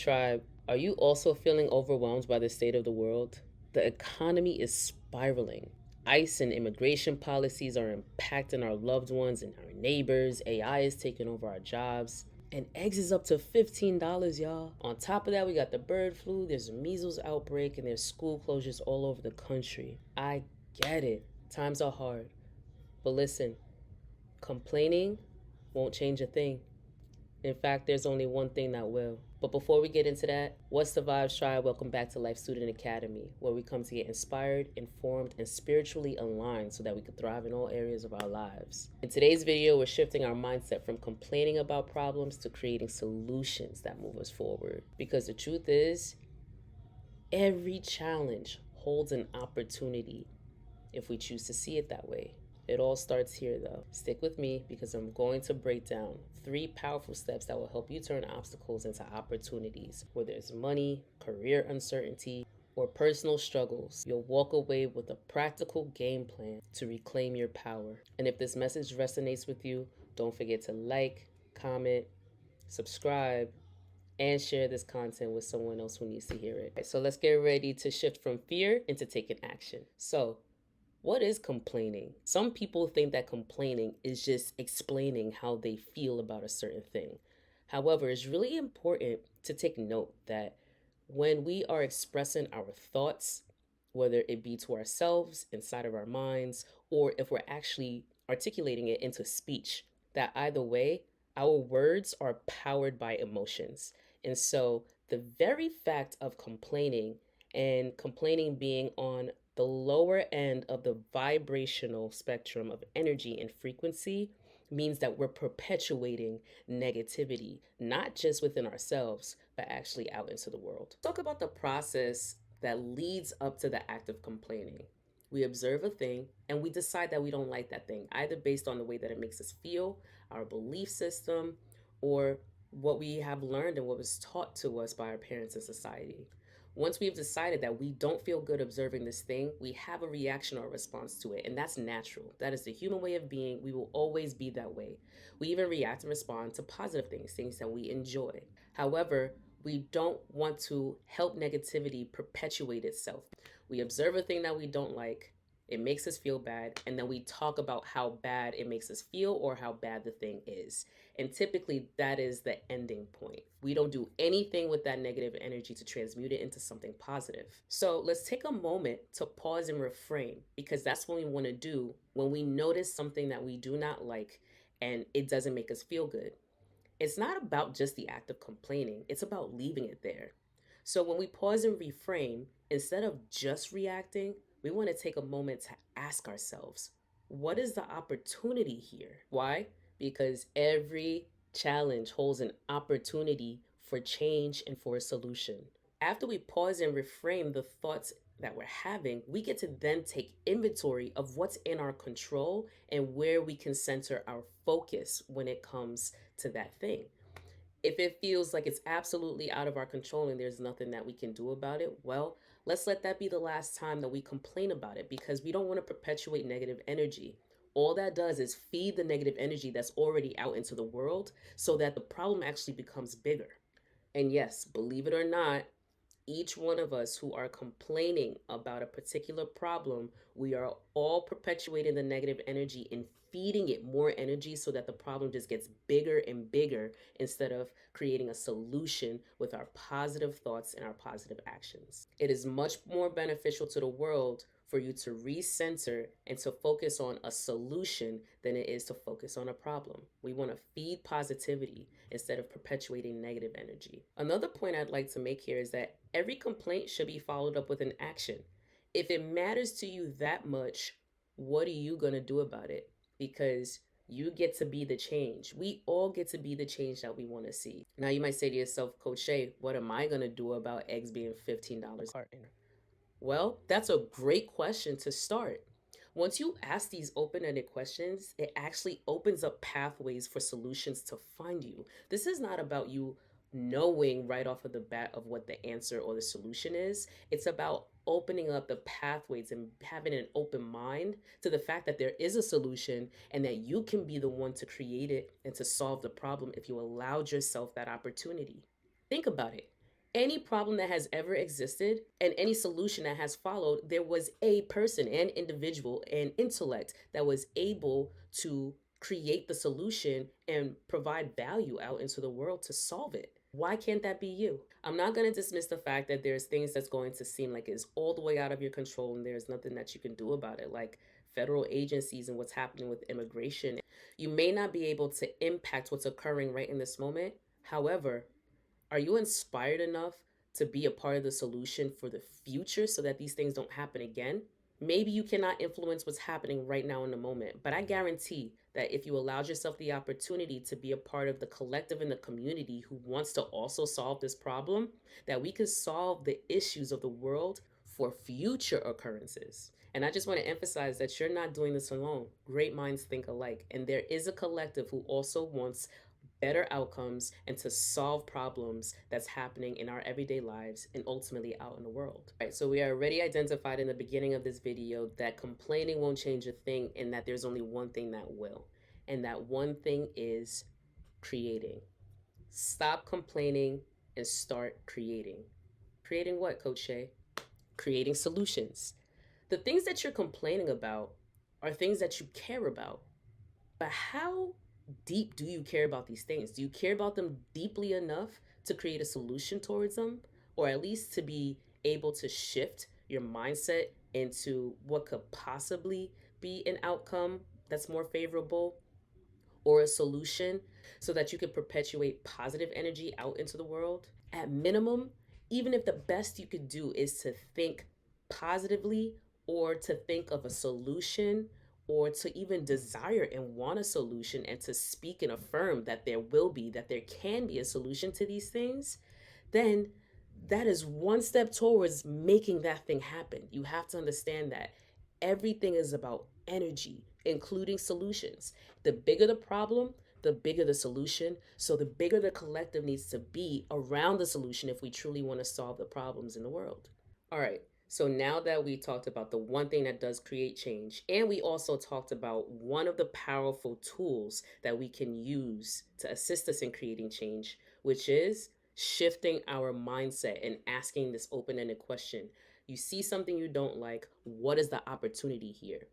Tribe, are you also feeling overwhelmed by the state of the world? The economy is spiraling. ICE and immigration policies are impacting our loved ones and our neighbors. AI is taking over our jobs. And eggs is up to $15, y'all. On top of that, we got the bird flu, there's a measles outbreak, and there's school closures all over the country. I get it. Times are hard. But listen, complaining won't change a thing. In fact, there's only one thing that will. But before we get into that, what's the vibes, tribe? Welcome back to Life Student Academy, where we come to get inspired, informed, and spiritually aligned so that we can thrive in all areas of our lives. In today's video, we're shifting our mindset from complaining about problems to creating solutions that move us forward. Because the truth is, every challenge holds an opportunity if we choose to see it that way. It all starts here though. Stick with me because I'm going to break down 3 powerful steps that will help you turn obstacles into opportunities. Whether it's money, career uncertainty, or personal struggles, you'll walk away with a practical game plan to reclaim your power. And if this message resonates with you, don't forget to like, comment, subscribe, and share this content with someone else who needs to hear it. So let's get ready to shift from fear into taking action. So what is complaining? Some people think that complaining is just explaining how they feel about a certain thing. However, it's really important to take note that when we are expressing our thoughts, whether it be to ourselves, inside of our minds, or if we're actually articulating it into speech, that either way, our words are powered by emotions. And so the very fact of complaining and complaining being on the lower end of the vibrational spectrum of energy and frequency means that we're perpetuating negativity, not just within ourselves, but actually out into the world. Talk about the process that leads up to the act of complaining. We observe a thing and we decide that we don't like that thing, either based on the way that it makes us feel, our belief system, or what we have learned and what was taught to us by our parents and society. Once we've decided that we don't feel good observing this thing, we have a reaction or response to it. And that's natural. That is the human way of being. We will always be that way. We even react and respond to positive things, things that we enjoy. However, we don't want to help negativity perpetuate itself. We observe a thing that we don't like, it makes us feel bad, and then we talk about how bad it makes us feel or how bad the thing is. And typically, that is the ending point. We don't do anything with that negative energy to transmute it into something positive. So let's take a moment to pause and reframe, because that's what we want to do when we notice something that we do not like and it doesn't make us feel good. It's not about just the act of complaining, it's about leaving it there. So when we pause and reframe, instead of just reacting, we want to take a moment to ask ourselves, what is the opportunity here? Why? Because every challenge holds an opportunity for change and for a solution. After we pause and reframe the thoughts that we're having, we get to then take inventory of what's in our control and where we can center our focus when it comes to that thing. If it feels like it's absolutely out of our control and there's nothing that we can do about it, well, let's let that be the last time that we complain about it, because we don't want to perpetuate negative energy. All that does is feed the negative energy that's already out into the world so that the problem actually becomes bigger. And yes, believe it or not, each one of us who are complaining about a particular problem, we are all perpetuating the negative energy and feeding it more energy so that the problem just gets bigger and bigger instead of creating a solution with our positive thoughts and our positive actions. It is much more beneficial to the world for you to recenter and to focus on a solution than it is to focus on a problem. We want to feed positivity instead of perpetuating negative energy. Another point I'd like to make here is that every complaint should be followed up with an action. If it matters to you that much, what are you going to do about it? Because you get to be the change. We all get to be the change that we want to see. Now you might say to yourself, Coach Shay, what am I going to do about eggs being $15 a carton? Well, that's a great question to start. Once you ask these open ended questions, it actually opens up pathways for solutions to find you. This is not about you knowing right off of the bat of what the answer or the solution is. It's about opening up the pathways and having an open mind to the fact that there is a solution and that you can be the one to create it and to solve the problem if you allowed yourself that opportunity. Think about it. Any problem that has ever existed and any solution that has followed, there was a person, an individual, an intellect that was able to create the solution and provide value out into the world to solve it. Why can't that be you? I'm not going to dismiss the fact that there's things that's going to seem like it's all the way out of your control and there's nothing that you can do about it, like federal agencies and what's happening with immigration. You may not be able to impact what's occurring right in this moment. However, are you inspired enough to be a part of the solution for the future so that these things don't happen again? Maybe you cannot influence what's happening right now in the moment, but I guarantee that if you allowed yourself the opportunity to be a part of the collective and the community who wants to also solve this problem, that we can solve the issues of the world for future occurrences. And I just want to emphasize that you're not doing this alone. Great minds think alike. And there is a collective who also wants better outcomes and to solve problems that's happening in our everyday lives and ultimately out in the world. All right, so we already identified in the beginning of this video that complaining won't change a thing and that there's only one thing that will. And that one thing is creating. Stop complaining and start creating. Creating what, Coach Shay? Creating solutions. The things that you're complaining about are things that you care about. But how deep do you care about these things? Do you care about them deeply enough to create a solution towards them? Or at least to be able to shift your mindset into what could possibly be an outcome that's more favorable or a solution so that you can perpetuate positive energy out into the world? At minimum, even if the best you could do is to think positively or to think of a solution or to even desire and want a solution and to speak and affirm that there will be, that there can be a solution to these things, then that is one step towards making that thing happen. You have to understand that everything is about energy, including solutions. The bigger the problem, the bigger the solution. So the bigger the collective needs to be around the solution if we truly want to solve the problems in the world. All right. So now that we talked about the one thing that does create change, and we also talked about one of the powerful tools that we can use to assist us in creating change, which is shifting our mindset and asking this open ended question. You see something you don't like, what is the opportunity here?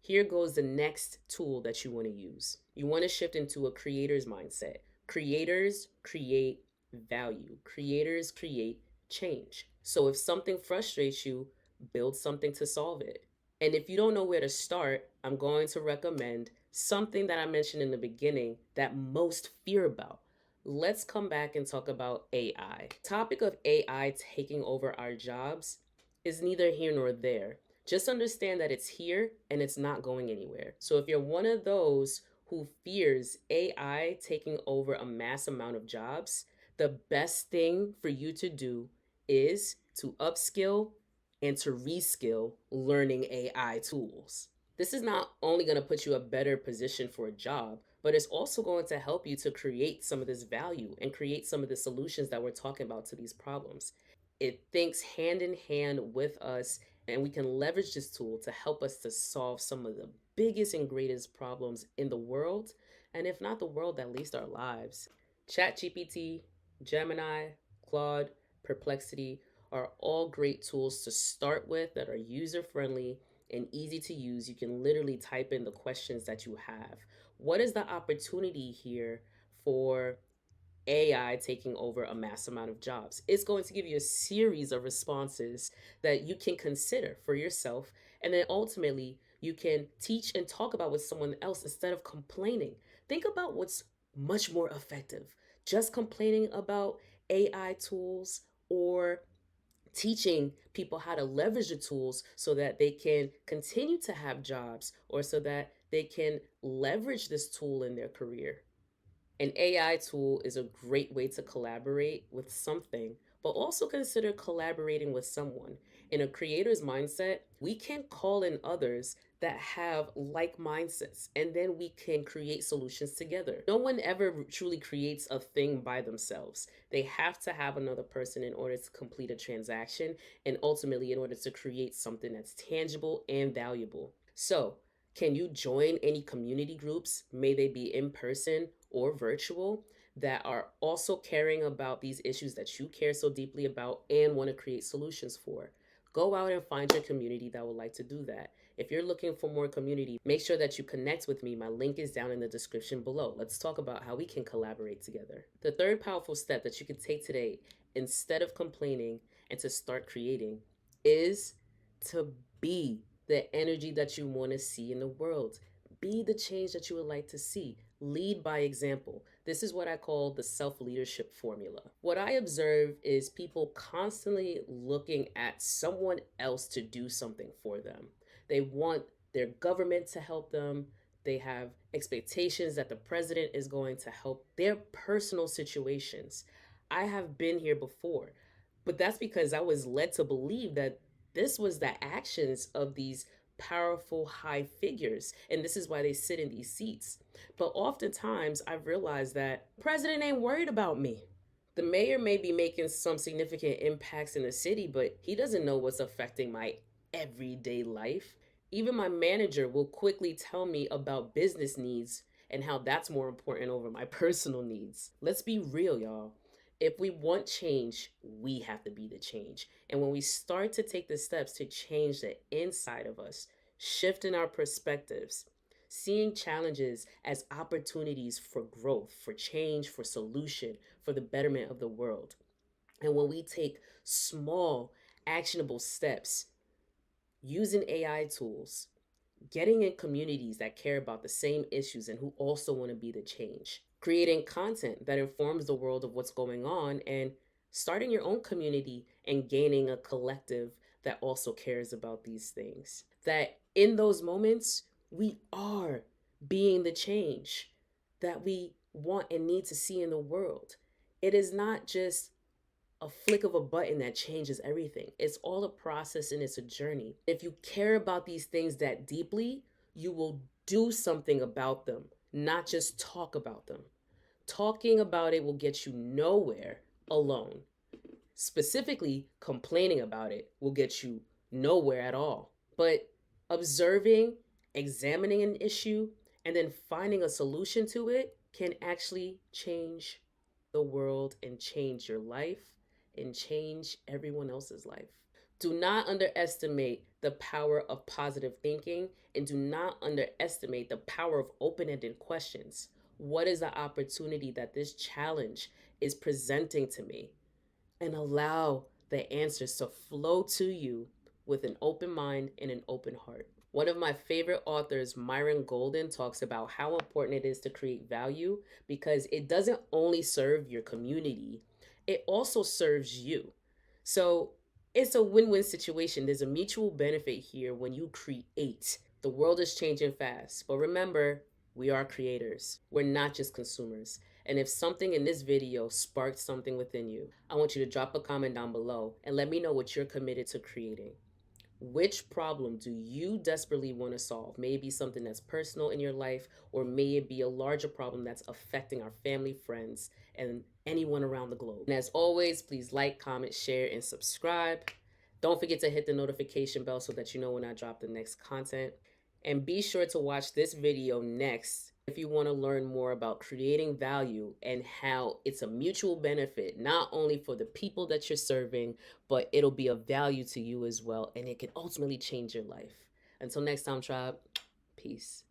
Here goes the next tool that you want to use. You want to shift into a creator's mindset. Creators create value, creators create change. So if something frustrates you, build something to solve it. And if you don't know where to start, I'm going to recommend something that I mentioned in the beginning that most fear about. Let's come back and talk about AI. The topic of AI taking over our jobs is neither here nor there. Just understand that it's here and it's not going anywhere. So if you're one of those who fears AI taking over a mass amount of jobs, the best thing for you to do is to upskill and to reskill learning AI tools. This is not only going to put you in a better position for a job, but it's also going to help you to create some of this value and create some of the solutions that we're talking about to these problems. It thinks hand in hand with us, and we can leverage this tool to help us to solve some of the biggest and greatest problems in the world, and if not the world, at least our lives. ChatGPT, Gemini, Claude, Perplexity are all great tools to start with that are user friendly and easy to use. You can literally type in the questions that you have. What is the opportunity here for AI taking over a mass amount of jobs? It's going to give you a series of responses that you can consider for yourself. And then ultimately, you can teach and talk about with someone else instead of complaining. Think about what's much more effective. Just complaining about AI tools or teaching people how to leverage the tools so that they can continue to have jobs or so that they can leverage this tool in their career. An AI tool is a great way to collaborate with something, but also consider collaborating with someone. In a creator's mindset, we can call in others that have like mindsets, and then we can create solutions together. No one ever truly creates a thing by themselves. They have to have another person in order to complete a transaction and ultimately in order to create something that's tangible and valuable. So, can you join any community groups? May they be in person or virtual? that are also caring about these issues that you care so deeply about and want to create solutions for. Go out and find your community that would like to do that. If you're looking for more community, make sure that you connect with me. My link is down in the description below. Let's talk about how we can collaborate together. The third powerful step that you can take today, instead of complaining and to start creating, is to be the energy that you want to see in the world. Be the change that you would like to see. Lead by example. This is what I call the self leadership formula. What I observe is people constantly looking at someone else to do something for them. They want their government to help them. They have expectations that the president is going to help their personal situations. I have been here before, but that's because I was led to believe that this was the actions of these powerful high figures, and this is why they sit in these seats. But oftentimes I've realized that the president ain't worried about me. The mayor may be making some significant impacts in the city, but he doesn't know what's affecting my everyday life. Even my manager will quickly tell me about business needs and how that's more important over my personal needs. Let's be real, y'all. If we want change, we have to be the change. And when we start to take the steps to change the inside of us, shifting our perspectives, seeing challenges as opportunities for growth, for change, for solution, for the betterment of the world. And when we take small, actionable steps using AI tools, getting in communities that care about the same issues and who also want to be the change, creating content that informs the world of what's going on, and starting your own community and gaining a collective that also cares about these things. That in those moments, we are being the change that we want and need to see in the world. It is not just a flick of a button that changes everything. It's all a process and it's a journey. If you care about these things that deeply, you will do something about them, not just talk about them. Talking about it will get you nowhere alone. Specifically, complaining about it will get you nowhere at all. But observing, examining an issue, and then finding a solution to it can actually change the world and change your life and change everyone else's life. Do not underestimate the power of positive thinking and do not underestimate the power of open ended questions. What is the opportunity that this challenge is presenting to me? And allow the answers to flow to you with an open mind and an open heart. One of my favorite authors, Myron Golden, talks about how important it is to create value because it doesn't only serve your community, it also serves you. So it's a win win situation. There's a mutual benefit here when you create. The world is changing fast, but remember, we are creators. We're not just consumers. And if something in this video sparked something within you, I want you to drop a comment down below and let me know what you're committed to creating. Which problem do you desperately want to solve? May it be something that's personal in your life, or may it be a larger problem that's affecting our family, friends, and anyone around the globe. And as always, please like, comment, share, and subscribe. Don't forget to hit the notification bell so that you know when I drop the next content. And be sure to watch this video next if you want to learn more about creating value and how it's a mutual benefit, not only for the people that you're serving, but it'll be of value to you as well. And it can ultimately change your life. Until next time, tribe, peace.